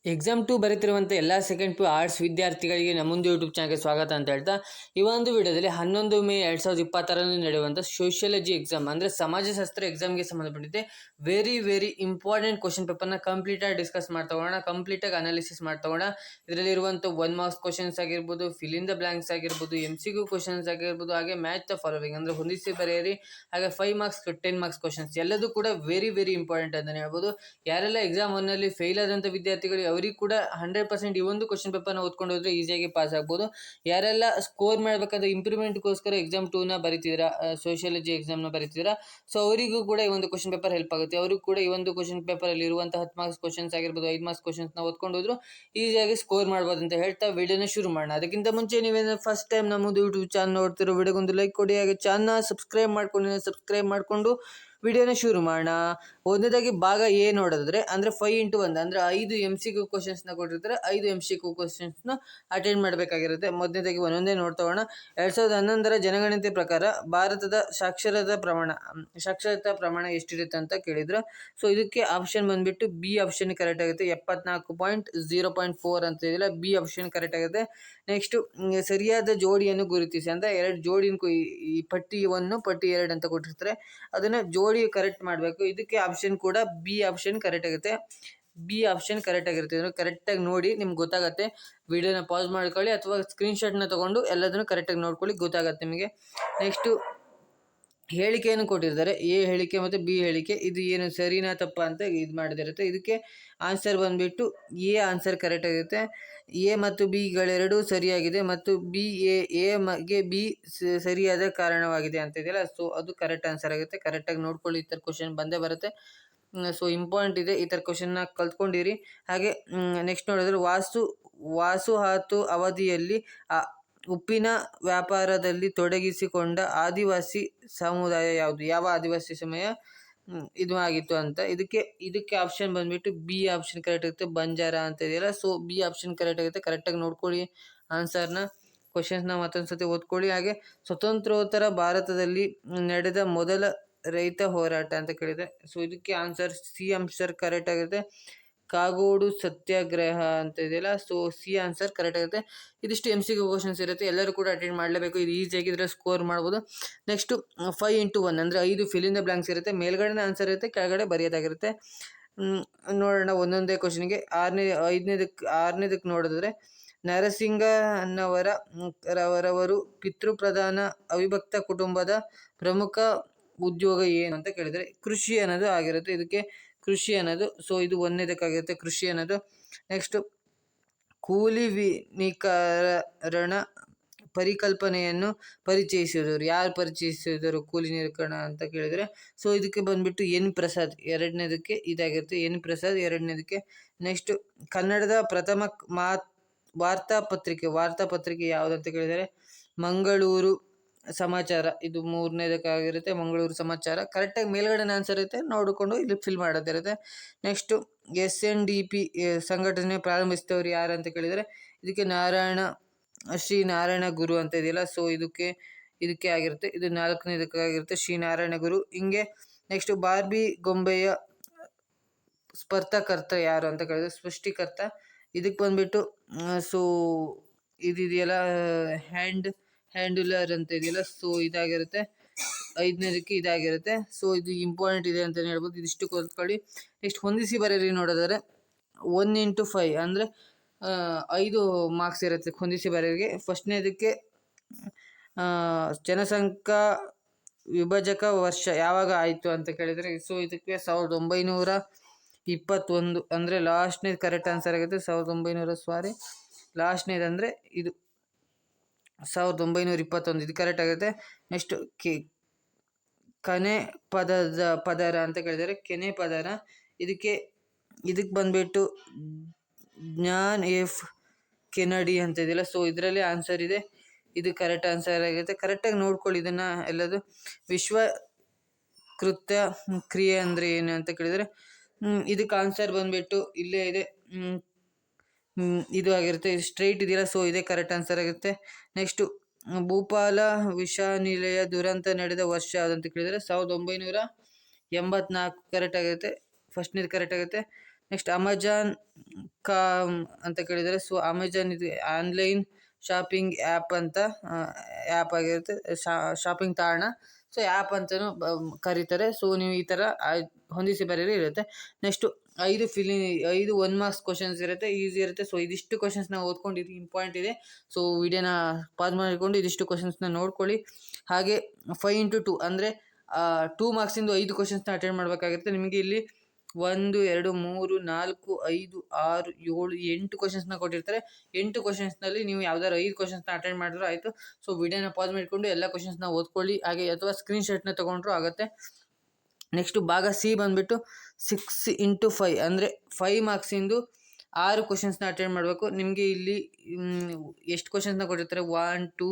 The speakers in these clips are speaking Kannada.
ಎಕ್ಸಾಮ್ 2 ಬರೀತಿರುವಂಥ ಎಲ್ಲ ಸೆಕೆಂಡ್ ಪಿ ಆರ್ಟ್ಸ್ ವಿದ್ಯಾರ್ಥಿಗಳಿಗೆ ನಮ್ಮೊಂದು ಯೂಟ್ಯೂಬ್ ಚಾನಲ್ಗೆ ಸ್ವಾಗತ ಅಂತ ಹೇಳ್ತಾ, ಈ ಒಂದು ವಿಡಿಯೋದಲ್ಲಿ 11 ಮೇ 2020ರಂದು ನಡೆಯುವಂಥ ಸೋಷಿಯಾಲಜಿ ಎಕ್ಸಾಮ್ ಅಂದರೆ ಸಮಾಜಶಾಸ್ತ್ರ ಎಕ್ಸಾಮ್ಗೆ ಸಂಬಂಧಪಟ್ಟಿದೆ ವೆರಿ ಇಂಪಾರ್ಟೆಂಟ್ ಕ್ವಶನ್ ಪೇಪರ್ನ ಕಂಪ್ಲೀಟಾಗಿ ಡಿಸ್ಕಸ್ ಮಾಡ್ತಗೋಣ, ಕಂಪ್ಲೀಟಾಗಿ ಅನಾಲಿಸಿಸ್ ಮಾಡ್ತಗೋಣ. ಇದರಲ್ಲಿರುವಂಥ 1 ಮಾರ್ಕ್ಸ್ ಕ್ವಶನ್ಸ್ ಆಗಿರ್ಬೋದು, ಫಿಲ್ ಇನ್ ದ ಬ್ಲಾಂಕ್ಸ್ ಆಗಿರ್ಬೋದು, MCQ ಕ್ವಶನ್ಸ್ ಆಗಿರ್ಬೋದು, ಹಾಗೆ ಮ್ಯಾಚ್ ದ ಫಾಲೋವಿಂಗ್ ಅಂದರೆ ಹೊಂದಿಸಿ ಬರೆಯಿರಿ, ಹಾಗೆ 5 ಮಾರ್ಕ್ಸ್ 10 ಮಾರ್ಕ್ಸ್ ಕ್ವಶನ್ಸ್ ಎಲ್ಲದೂ ಕೂಡ ವೆರಿ ಇಂಪಾರ್ಟೆಂಟ್ ಅಂತಲೇ ಹೇಳ್ಬೋದು. ಯಾರೆಲ್ಲ ಎಕ್ಸಾಮ್ 1ನಲ್ಲಿ ಫೇಲ್ ಆದಂಥ ವಿದ್ಯಾರ್ಥಿಗಳು ಅವರಿಗೆ ಕೂಡ 100% ಈ ಒಂದು ಕ್ವಶನ್ ಪೇಪರ್ನ ಓದ್ಕೊಂಡು ಹೋದ್ರೆ ಈಸಿಯಾಗಿ ಪಾಸ್ ಆಗ್ಬೋದು. ಯಾರೆಲ್ಲ ಸ್ಕೋರ್ ಮಾಡಬೇಕಾದ್ರೆ ಇಂಪ್ರೂವ್ಮೆಂಟ್ಗೋಸ್ಕರ ಎಕ್ಸಾಮ್ 2ನ ಬರೀತಿದ್ದೀರಾ, ಸೋಷಿಯಾಲಜಿ ಎಕ್ಸಾಮ್ನ ಬರೀತಿದ್ದೀರಾ, ಸೊ ಅವರಿಗೂ ಕೂಡ ಈ ಒಂದು ಕ್ವಶನ್ ಪೇಪರ್ ಹೆಲ್ಪ್ ಆಗುತ್ತೆ. ಅವರಿಗೂ ಕೂಡ ಈ ಒಂದು ಕ್ವಶನ್ ಪೇಪರಲ್ಲಿ ಇರುವಂಥ 10 ಮಾರ್ಕ್ಸ್ ಕ್ವಶನ್ಸ್ ಆಗಿರ್ಬೋದು, 5 ಮಾರ್ಕ್ಸ್ ಕ್ವಶನ್ಸ್ನ ಓದ್ಕೊಂಡು ಹೋದ್ರು ಈಸಿಯಾಗಿ ಸ್ಕೋರ್ ಮಾಡ್ಬೋದು ಅಂತ ಹೇಳ್ತಾ ವಿಡಿಯೋನ ಶುರು ಮಾಡೋಣ. ಅದಕ್ಕಿಂತ ಮುಂಚೆ ನೀವೇನು ಫಸ್ಟ್ ಟೈಮ್ ನಮ್ಮದು ಯೂಟ್ಯೂಬ್ ಚಾನಲ್ ನೋಡ್ತಿರೋ ವಿಡಿಯೋಗೊಂದು ಲೈಕ್ ಕೊಡಿ, ಹಾಗೆ ಚಾನಲ್ನ ಸಬ್ಸ್ಕ್ರೈಬ್ ಮಾಡಿಕೊಂಡು ವಿಡಿಯೋನ ಶುರು ಮಾಡೋಣ. ಒಂದನೇದಾಗಿ ಭಾಗ ಎ ನೋಡಿದ್ರೆ ಅಂದರೆ 5x1 ಅಂದರೆ 5 MCQ ಕ್ವಶನ್ಸ್ನ ಕೊಟ್ಟಿರ್ತಾರೆ, 5 MCQ ಕ್ವಶನ್ಸ್ನ ಅಟೆಂಡ್ ಮಾಡಬೇಕಾಗಿರುತ್ತೆ. ಮೊದಲನೇದಾಗಿ ಒಂದೊಂದೇ ನೋಡ್ತಾ ಹೋಗೋಣ. 2011ರ ಜನಗಣತಿ ಪ್ರಕಾರ ಭಾರತದ ಸಾಕ್ಷರತಾ ಪ್ರಮಾಣ ಎಷ್ಟಿರುತ್ತೆ ಅಂತ ಕೇಳಿದ್ರು. ಸೊ ಇದಕ್ಕೆ ಆಪ್ಷನ್ ಬಂದುಬಿಟ್ಟು ಬಿ ಆಪ್ಷನ್ ಕರೆಕ್ಟ್ ಆಗುತ್ತೆ. 74.0.4 ಅಂತ ಇದೆಯಲ್ಲ, ಬಿ ಆಪ್ಷನ್ ಕರೆಕ್ಟ್ ಆಗುತ್ತೆ. ನೆಕ್ಸ್ಟು ಸರಿಯಾದ ಜೋಡಿಯನ್ನು ಗುರುತಿಸಿ ಅಂತ 2 ಜೋಡಿ ಈ ಪಟ್ಟಿ 1 ಪಟ್ಟಿ 2 ಅಂತ ಕೊಟ್ಟಿರ್ತಾರೆ, ಅದನ್ನು ಜೋಡಿ ಕರೆಕ್ಟ್ ಮಾಡಬೇಕು. ಇದಕ್ಕೆ ಆಪ್ಷನ್ ಕೂಡ ಬಿ ಆಪ್ಷನ್ ಕರೆಕ್ಟ್ ಆಗುತ್ತೆ. ಕರೆಕ್ಟಾಗಿ ನೋಡಿ, ನಿಮ್ಗೆ ಗೊತ್ತಾಗುತ್ತೆ. ವಿಡಿಯೋನ ಪಾಸ್ ಮಾಡ್ಕೊಳ್ಳಿ ಅಥವಾ ಸ್ಕ್ರೀನ್ಶಾಟ್ನ ತೊಗೊಂಡು ಎಲ್ಲದನ್ನು ಕರೆಕ್ಟಾಗಿ ನೋಡ್ಕೊಳ್ಳಿ, ಗೊತ್ತಾಗುತ್ತೆ ನಿಮಗೆ. ನೆಕ್ಸ್ಟು ಹೇಳಿಕೆಯನ್ನು ಕೊಟ್ಟಿರ್ತಾರೆ, ಎ ಹೇಳಿಕೆ ಮತ್ತು ಬಿ ಹೇಳಿಕೆ. ಇದು ಏನು ಸರಿನಾ ತಪ್ಪಾ ಅಂತ ಇದು ಮಾಡಿದಿರುತ್ತೆ. ಇದಕ್ಕೆ ಆನ್ಸರ್ ಬಂದುಬಿಟ್ಟು ಎ ಆನ್ಸರ್ ಕರೆಕ್ಟ್ ಆಗುತ್ತೆ. ಎ ಮತ್ತು ಬಿಗಳೆರಡೂ ಸರಿಯಾಗಿದೆ ಮತ್ತು ಎಗೆ ಬಿ ಸರಿಯಾದ ಕಾರಣವಾಗಿದೆ ಅಂತ ಇದೆಯಲ್ಲ, ಸೊ ಅದು ಕರೆಕ್ಟ್ ಆನ್ಸರ್ ಆಗುತ್ತೆ. ಕರೆಕ್ಟಾಗಿ ನೋಡ್ಕೊಳ್ಳಿ, ಈ ಥರ ಕ್ವಶನ್ ಬಂದೇ ಬರುತ್ತೆ. ಸೊ ಇಂಪಾರ್ಟೆಂಟ್ ಇದೆ, ಈ ಥರ ಕ್ವಶನ್ನ ಕಲ್ತ್ಕೊಂಡಿರಿ. ಹಾಗೆ ನೆಕ್ಸ್ಟ್ ನೋಡಿದ್ರೆ ವಾಸುಹಾತು ಅವಧಿಯಲ್ಲಿ ಉಪ್ಪಿನ ವ್ಯಾಪಾರದಲ್ಲಿ ತೊಡಗಿಸಿಕೊಂಡ ಆದಿವಾಸಿ ಸಮುದಾಯ ಯಾವುದು? ಯಾವ ಆದಿವಾಸಿ ಸಮಯ ಇದು ಆಗಿತ್ತು ಅಂತ. ಇದಕ್ಕೆ ಆಪ್ಷನ್ ಬಂದುಬಿಟ್ಟು ಬಿ ಆಪ್ಷನ್ ಕರೆಕ್ಟ್ ಆಗುತ್ತೆ, ಬಂಜಾರ ಅಂತ ಇದೆಯಲ್ಲ, ಸೊ ಬಿ ಆಪ್ಷನ್ ಕರೆಕ್ಟ್ ಆಗುತ್ತೆ. ಕರೆಕ್ಟಾಗಿ ನೋಡ್ಕೊಳ್ಳಿ ಆನ್ಸರ್ನ, ಕ್ವಶನ್ಸ್ನ ಮತ್ತೊಂದು ಸತಿ ಓದ್ಕೊಳ್ಳಿ. ಹಾಗೆ ಸ್ವತಂತ್ರೋತ್ತರ ಭಾರತದಲ್ಲಿ ನಡೆದ ಮೊದಲ ರೈತ ಹೋರಾಟ ಅಂತ ಕೇಳಿದೆ, ಸೊ ಇದಕ್ಕೆ ಆನ್ಸರ್ ಸಿ ಆನ್ಸರ್ ಕರೆಕ್ಟ್ ಆಗುತ್ತೆ. ಕಾಗೋಡು ಸತ್ಯಾಗ್ರಹ ಅಂತ ಇದೆಯಲ್ಲ, ಸೊ ಸಿ ಆನ್ಸರ್ ಕರೆಕ್ಟ್ ಆಗುತ್ತೆ. ಇದಿಷ್ಟು MCQ ಕ್ವಶನ್ಸ್ ಇರುತ್ತೆ, ಎಲ್ಲರೂ ಕೂಡ ಅಟೆಂಡ್ ಮಾಡಲೇಬೇಕು. ಇದು ಈಸಿಯಾಗಿದ್ದರೆ ಸ್ಕೋರ್ ಮಾಡ್ಬೋದು. ನೆಕ್ಸ್ಟು 5x1 ಅಂದರೆ 5 ಫಿಲ್ ಇನ್ ದ ಬ್ಲಾಂಕ್ಸ್ ಇರುತ್ತೆ. ಮೇಲ್ಗಡೆ ಆನ್ಸರ್ ಇರುತ್ತೆ, ಕೆಳಗಡೆ ಬರೆಯೋದಾಗಿರುತ್ತೆ. ನೋಡೋಣ ಒಂದೊಂದೇ ಕ್ವಶನ್ಗೆ. ಆರನೇದಕ್ಕೆ ನೋಡಿದ್ರೆ ನರಸಿಂಗನವರವರು ಪಿತೃಪ್ರಧಾನ ಅವಿಭಕ್ತ ಕುಟುಂಬದ ಪ್ರಮುಖ ಉದ್ಯೋಗ ಏನು ಅಂತ ಕೇಳಿದರೆ ಕೃಷಿ ಅನ್ನೋದು ಆಗಿರುತ್ತೆ. ಇದಕ್ಕೆ ಕೃಷಿ ಅನ್ನೋದು, ಸೊ ಇದು ಒಂದನೇದಕ್ಕಾಗಿರುತ್ತೆ ಕೃಷಿ ಅನ್ನೋದು. ನೆಕ್ಸ್ಟು ಕೂಲಿ ವಿನೀಕರಣ ಪರಿಕಲ್ಪನೆಯನ್ನು ಪರಿಚಯಿಸಿದವರು ಯಾರು? ಪರಿಚಯಿಸಿದರು ಕೂಲಿ ನಿರೀಕರಣ ಅಂತ ಕೇಳಿದರೆ, ಸೊ ಇದಕ್ಕೆ ಬಂದುಬಿಟ್ಟು ಎನ್ ಪ್ರಸಾದ್ ಎರಡನೇದಕ್ಕೆ ಇದಾಗಿರುತ್ತೆ, ಎನ್ ಪ್ರಸಾದ್ ಎರಡನೇದಕ್ಕೆ. ನೆಕ್ಸ್ಟು ಕನ್ನಡದ ಪ್ರಥಮ ವಾರ್ತಾಪತ್ರಿಕೆ ಯಾವುದಂತ ಕೇಳಿದರೆ ಮಂಗಳೂರು ಸಮಾಚಾರ, ಇದು ಮೂರನೇದಕ್ಕಾಗಿರುತ್ತೆ, ಮಂಗಳೂರು ಸಮಾಚಾರ. ಕರೆಕ್ಟಾಗಿ ಮೇಲ್ಗಡೆ ಆನ್ಸರ್ ಇರುತ್ತೆ, ನೋಡಿಕೊಂಡು ಇಲ್ಲಿ ಫಿಲ್ ಮಾಡೋದಿರುತ್ತೆ. ನೆಕ್ಸ್ಟು SNDP ಸಂಘಟನೆ ಪ್ರಾರಂಭಿಸಿದವರು ಯಾರು ಅಂತ ಕೇಳಿದರೆ, ಇದಕ್ಕೆ ಶ್ರೀ ನಾರಾಯಣ ಗುರು ಅಂತ ಇದೆಯಲ್ಲ, ಸೊ ಇದಕ್ಕೆ ಆಗಿರುತ್ತೆ. ಇದು 4ನೇದಕ್ಕಾಗಿರುತ್ತೆ, ಶ್ರೀ ನಾರಾಯಣ ಗುರು. ಹಿಂಗೆ ನೆಕ್ಸ್ಟು ಬಾರ್ಬಿ ಗೊಂಬೆಯ ಸ್ಪರ್ಧಕರ್ತ ಯಾರು ಅಂತ ಕೇಳಿದರೆ ಸೃಷ್ಟಿಕರ್ತ. ಇದಕ್ಕೆ ಬಂದುಬಿಟ್ಟು ಸೊ ಇದೆಯಲ್ಲ ಹ್ಯಾಂಡುಲರ್ ಅಂತ ಇದೆಯಲ್ಲ, ಸೊ ಇದಾಗಿರುತ್ತೆ. 5ನೇದಕ್ಕೆ ಇದಾಗಿರುತ್ತೆ, ಸೊ ಇದು ಇಂಪಾರ್ಟೆಂಟ್ ಇದೆ ಅಂತಲೇ ಹೇಳ್ಬೋದು. ಇದಿಷ್ಟು ಕಲ್ತ್ಕೊಳ್ಳಿ. ನೆಕ್ಸ್ಟ್ ಹೊಂದಿಸಿ ಬರೆಯಿರಿ ನೋಡಿದರೆ 1x5 ಅಂದರೆ 5 ಮಾರ್ಕ್ಸ್ ಇರುತ್ತೆ ಹೊಂದಿಸಿ ಬರೆಯೋರಿಗೆ. ಫಸ್ಟ್ನೇದಕ್ಕೆ ಜನಸಂಖ್ಯಾ ವಿಭಜಕ ವರ್ಷ ಯಾವಾಗ ಆಯಿತು ಅಂತ ಕೇಳಿದರೆ, ಸೊ ಇದಕ್ಕೆ 1921 ಅಂದರೆ ಲಾಸ್ಟ್ನೇದು ಕರೆಕ್ಟ್ ಆನ್ಸರ್ ಆಗುತ್ತೆ. 1900 ಲಾಸ್ಟ್ನೇದು ಅಂದರೆ ಇದು 1921, ಇದು ಕರೆಕ್ಟ್ ಆಗುತ್ತೆ. ನೆಕ್ಸ್ಟ್ ಕನೆ ಪದರ ಅಂತ ಕೇಳಿದರೆ ಕೆನೆ ಪದರ. ಇದಕ್ಕೆ ಬಂದುಬಿಟ್ಟು ಜ್ಞಾನ್ ಎಫ್ ಕೆನಡಿ ಅಂತ ಇದೆಯಲ್ಲ, ಸೊ ಇದರಲ್ಲಿ ಆನ್ಸರ್ ಇದೆ, ಇದು ಕರೆಕ್ಟ್ ಆನ್ಸರ್ ಆಗುತ್ತೆ. ಕರೆಕ್ಟಾಗಿ ನೋಡ್ಕೊಳ್ಳಿ ಇದನ್ನು ಎಲ್ಲದು. ವಿಶ್ವಕೃತ್ಯ ಕ್ರಿಯೆ ಅಂದರೆ ಏನು ಅಂತ ಕೇಳಿದರೆ, ಇದಕ್ಕೆ ಆನ್ಸರ್ ಬಂದುಬಿಟ್ಟು ಇಲ್ಲೇ ಇದೆ, ಇದು ಆಗಿರುತ್ತೆ. ಇದು ಸ್ಟ್ರೈಟ್ ಇದೆಯಲ್ಲ, ಸೊ ಇದೇ ಕರೆಕ್ಟ್ ಆನ್ಸರ್ ಆಗುತ್ತೆ. ನೆಕ್ಸ್ಟು ಭೂಪಾಲ ವಿಷನಿಲಯ ದುರಂತ ನಡೆದ ವರ್ಷ ಯಾವುದಂತ ಕೇಳಿದರೆ 1984 ಕರೆಕ್ಟ್ ಆಗುತ್ತೆ, ಫಸ್ಟ್ನೇದು ಕರೆಕ್ಟ್ ಆಗುತ್ತೆ. ನೆಕ್ಸ್ಟ್ ಅಮೆಜಾನ್ ಕಾ ಅಂತ ಕೇಳಿದರೆ, ಸೊ ಅಮೆಜಾನ್ ಇದು ಆನ್ಲೈನ್ ಶಾಪಿಂಗ್ ಆ್ಯಪ್ ಅಂತ ಆ್ಯಪ್ ಆಗಿರುತ್ತೆ, ಶಾಪಿಂಗ್ ತಾಣ. ಸೊ ಆ್ಯಪ್ ಅಂತಲೂ ಕರೀತಾರೆ. ಸೊ ನೀವು ಈ ಥರ ಹೊಂದಿಸಿ ಬರೀರಿ ಇರುತ್ತೆ. ನೆಕ್ಸ್ಟು 5 1 ಮಾರ್ಕ್ಸ್ ಕ್ವಶನ್ಸ್ ಇರುತ್ತೆ, ಈಸಿ ಇರುತ್ತೆ. ಸೊ ಇದಿಷ್ಟು ಕ್ವಶನ್ಸ್ನ ಓದ್ಕೊಂಡಿರಿ, ಇಂಪಾರ್ಟೆಂಟ್ ಇದೆ. ಸೊ ವಿಡಿಯೋನ ಪಾಸ್ ಮಾಡಿಕೊಂಡು ಇದಿಷ್ಟು ಕ್ವಶನ್ಸ್ನ ನೋಡ್ಕೊಳ್ಳಿ. ಹಾಗೆ 5x2 ಅಂದರೆ 2 ಮಾರ್ಕ್ಸಿಂದು 5 ಕ್ವಶನ್ಸ್ನ ಅಟೆಂಡ್ ಮಾಡಬೇಕಾಗಿರುತ್ತೆ. ನಿಮಗೆ ಇಲ್ಲಿ 1 2 3 4 5 6 7 8 ಕ್ವಶನ್ಸ್ನ ಕೊಟ್ಟಿರ್ತಾರೆ. 8 ಕ್ವಶನ್ಸ್ನಲ್ಲಿ ನೀವು ಯಾವ್ದಾದ್ರು 5 ಕ್ವಶನ್ಸ್ನ ಅಟೆಂಡ್ ಮಾಡಿದ್ರು ಆಯಿತು. ಸೊ ವಿಡಿಯೋನ ಪಾಸ್ ಮಾಡಿಕೊಂಡು ಎಲ್ಲ ಕ್ವಶನ್ಸ್ನ ಓದ್ಕೊಳ್ಳಿ, ಹಾಗೆ ಅಥವಾ ಸ್ಕ್ರೀನ್ಶಾಟ್ನ ತೊಗೊಂಡ್ರು ಆಗುತ್ತೆ. ನೆಕ್ಸ್ಟು ಭಾಗ ಸಿ ಬಂದುಬಿಟ್ಟು 6x5 ಅಂದರೆ 5 ಮಾರ್ಕ್ಸಿಂದು 6 ಕ್ವಶನ್ಸ್ನ ಅಟೆಂಡ್ ಮಾಡಬೇಕು. ನಿಮಗೆ ಇಲ್ಲಿ ಎಷ್ಟು ಕ್ವಶನ್ಸ್ನ ಕೊಟ್ಟಿರ್ತಾರೆ, 1 2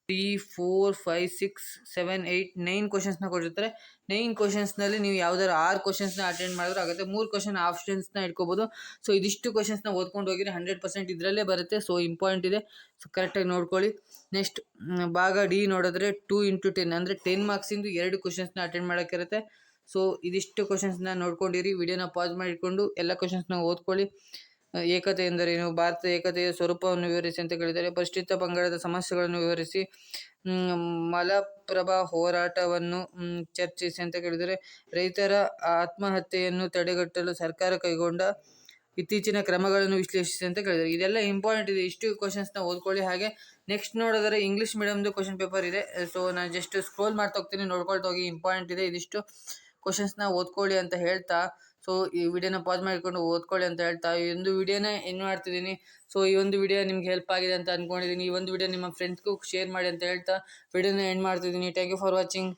3 4 5 6 7 8 9 ಕ್ವಶನ್ಸ್ನ ಕೊಟ್ಟಿರ್ತಾರೆ. 9 ಕ್ವಶನ್ಸ್ನಲ್ಲಿ ನೀವು ಯಾವ್ದಾದ್ರು 6 ಕ್ವಶನ್ಸ್ನ ಅಟೆಂಡ್ ಮಾಡಿದ್ರು ಆಗುತ್ತೆ. 3 ಕ್ವಶನ್ ಆಪ್ಷನ್ಸ್ನ ಇಟ್ಕೋಬೋದು. ಸೊ ಇದಿಷ್ಟು ಕ್ವಶನ್ಸ್ನ ಓದ್ಕೊಂಡು ಹೋಗಿರಿ, 100% ಇದರಲ್ಲೇ ಬರುತ್ತೆ. ಸೊ ಇಂಪಾರ್ಟೆಂಟ್ ಇದೆ, ಸೊ ಕರೆಕ್ಟಾಗಿ ನೋಡ್ಕೊಳ್ಳಿ. ನೆಕ್ಸ್ಟ್ ಭಾಗ ಡಿ ನೋಡಿದ್ರೆ 2x10 ಅಂದರೆ 10 ಮಾರ್ಕ್ಸಿಂದು 2 ಕ್ವಶನ್ಸ್ನ ಅಟೆಂಡ್ ಮಾಡೋಕ್ಕಿರುತ್ತೆ. ಸೊ ಇದಿಷ್ಟು ಕ್ವಶನ್ಸ್ನ ನೋಡ್ಕೊಂಡಿರಿ, ವಿಡಿಯೋನ ಪಾಸ್ ಮಾಡಿಕೊಂಡು ಎಲ್ಲ ಕ್ವಶನ್ಸ್ನ ಓದ್ಕೊಳ್ಳಿ. ಏಕತೆ ಎಂದರೇನು, ಭಾರತದ ಏಕತೆಯ ಸ್ವರೂಪವನ್ನು ವಿವರಿಸಿ ಅಂತ ಕೇಳಿದರೆ, ಪರಿಶಿಷ್ಟ ಪಂಗಡದ ಸಮಸ್ಯೆಗಳನ್ನು ವಿವರಿಸಿ, ಮಲಪ್ರಭಾ ಹೋರಾಟವನ್ನು ಚರ್ಚಿಸಿ ಅಂತ ಕೇಳಿದರೆ, ರೈತರ ಆತ್ಮಹತ್ಯೆಯನ್ನು ತಡೆಗಟ್ಟಲು ಸರ್ಕಾರ ಕೈಗೊಂಡ ಇತ್ತೀಚಿನ ಕ್ರಮಗಳನ್ನು ವಿಶ್ಲೇಷಿಸಿ ಅಂತ ಕೇಳಿದರೆ. ಇದೆಲ್ಲ ಇಂಪಾರ್ಟೆಂಟ್ ಇದೆ, ಇಷ್ಟು ಕ್ವಶನ್ಸ್ನ ಓದ್ಕೊಳ್ಳಿ. ಹಾಗೆ ನೆಕ್ಸ್ಟ್ ನೋಡಿದರೆ ಇಂಗ್ಲೀಷ್ ಮೀಡಿಯಮ್ದು ಕ್ವಶನ್ ಪೇಪರ್ ಇದೆ. ಸೊ ನಾನು ಜಸ್ಟ್ ಸ್ಕ್ರೋಲ್ ಮಾಡ್ತಾ ಹೋಗ್ತೀನಿ, ನೋಡ್ಕೊಳ್ತಾ ಹೋಗಿ, ಇಂಪಾರ್ಟೆಂಟ್ ಇದೆ. ಇದಿಷ್ಟು ಕ್ವಶನ್ಸ್ನ ಓದ್ಕೊಳ್ಳಿ ಅಂತ ಹೇಳ್ತಾ, ಸೊ ಈ ವಿಡಿಯೋನ ಪಾಸ್ ಮಾಡಿಕೊಂಡು ಓದ್ಕೊಳ್ಳಿ ಅಂತ ಹೇಳ್ತಾ ಈ ಒಂದು ವಿಡಿಯೋನ ಏನು ಮಾಡ್ತಿದ್ದೀನಿ. ಸೊ ಈ ಒಂದು ವಿಡಿಯೋ ನಿಮ್ಗೆ ಹೆಲ್ಪ್ ಆಗಿದೆ ಅಂತ ಅಂದ್ಕೊಂಡಿದ್ದೀನಿ. ಈ ಒಂದು ವಿಡಿಯೋ ನಿಮ್ಮ ಫ್ರೆಂಡ್ಸ್ಗೂ ಶೇರ್ ಮಾಡಿ ಅಂತ ಹೇಳ್ತಾ ವಿಡಿಯೋನ ಎಂಡ್ ಮಾಡ್ತಿದ್ದೀನಿ. Thank you for watching.